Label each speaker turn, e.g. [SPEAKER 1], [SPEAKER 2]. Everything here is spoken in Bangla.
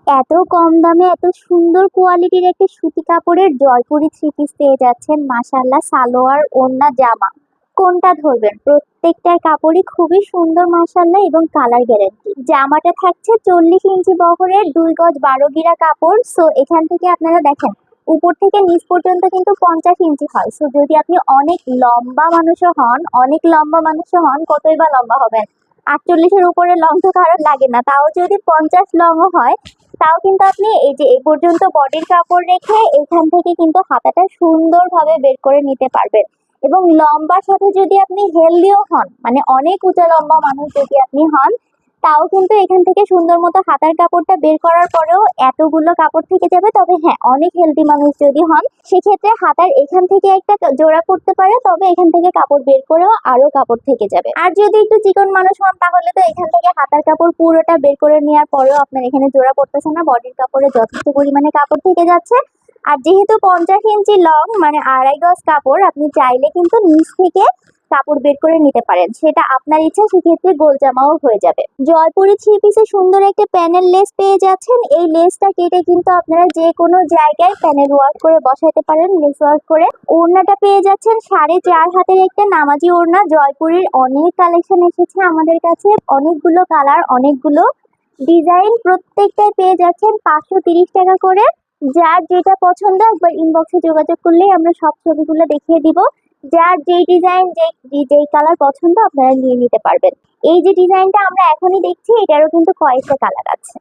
[SPEAKER 1] এত কম দামে এত সুন্দর কোয়ালিটির একটা সুতি কাপড়ের জয়পুরি থ্রি পিস পেয়ে যাচ্ছেন। মাশাআল্লাহ, সালোয়ার, ওড়না, জামা কোনটা ধরবেন? প্রত্যেকটার কাপড়ই খুবই সুন্দর মাশাআল্লাহ এবং কালার গ্যারান্টি। জামাটা থাকছে 40 ইঞ্চি বহরের 2 গজ 12 গিরা কাপড়। সো এখান থেকে আপনারা দেখেন উপর থেকে নিচ পর্যন্ত কিন্তু 50 ইঞ্চি হয়। সো যদি আপনি অনেক লম্বা মানুষও হন, কতই বা লম্বা হবেন? 48-এর উপরে লং তো কারোর লাগে না, তাও যদি 50 লংও হয় তাও কিন্তু আপনি এই যে এই পর্যন্ত বডির কাপড় রেখে এখান থেকে কিন্তু হাতাটা সুন্দরভাবে বের করে নিতে পারবেন। এবং লম্বার সাথে যদি আপনি হেলদিও হন, মানে অনেক উঁচা লম্বা মানুষ যদি আপনি হন, তাও কিন্তু এখান থেকে সুন্দর মতো হাতার কাপড়টা বের করার পরেও এতগুলো কাপড় থেকে যাবে। তবে হ্যাঁ, অনেক হেলদি মানুষ যদি হন সেক্ষেত্রে হাতার এখান থেকে একটা জোড়া করতে পারে, তবে এখান থেকে কাপড় বের করেও আরো কাপড় থেকে যাবে। আর যদি একটু চিকন মানুষ হন তাহলে তো এখান থেকে হাতার কাপড় পুরোটা বের করে নেওয়ার পরেও আপনার এখানে জোড়া পড়তেছে না, বডির কাপড়ে যথেষ্ট পরিমাণে কাপড় থেকে যাচ্ছে। আর যেহেতু 50 ইঞ্চি লং, মানে 2.5 গজ কাপড়, আপনি চাইলে কিন্তু নিচ থেকে কাপড় বের করে নিতে পারেন, সেটা আপনার ইচ্ছা। সেক্ষেত্রে গোল জামাও হয়ে যাবে। জয়পুরি থ্রি পিসে সুন্দর একটা প্যানেল লেস পেয়ে যাচ্ছেন। এই লেসটা কেটে কিন্তু আপনারা যে কোনো জায়গায় প্যানেল ওয়ার্ক করে বসাতে পারেন, লেস ওয়ার্ক করে। ওড়নাটা পেয়ে যাচ্ছেন 4.5 হাতের একটা নামাজি ওড়না। জয়পুরির অনেক কালেকশন এসেছে আমাদের কাছে, অনেকগুলো কালার, অনেকগুলো ডিজাইন, প্রত্যেকটাই পেয়ে যাচ্ছেন 530 টাকা করে। যার যেটা পছন্দ একবার ইনবক্সে যোগাযোগ করলেই আমরা সব ছবিগুলো দেখিয়ে দিব। যার যেই ডিজাইন, যেই কালার পছন্দ আপনারা নিয়ে নিতে পারবেন। এই যে ডিজাইনটা আমরা এখনই দেখছি, এটারও কিন্তু কয়েকটা কালার আছে।